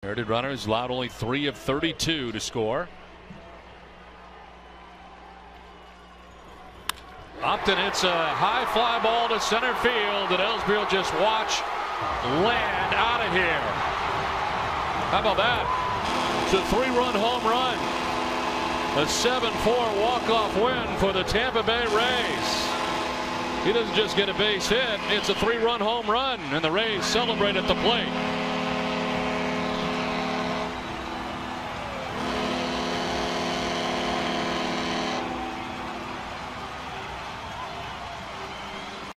Merited runners allowed only 3 of 32 to score. Upton hits a high fly ball to center field, and Ellsbury will just watch land out of here. How about that? It's a 3-run home run. A 7-4 walk-off win for the Tampa Bay Rays. He doesn't just get a base hit, it's a 3-run home run, and the Rays celebrate at the plate.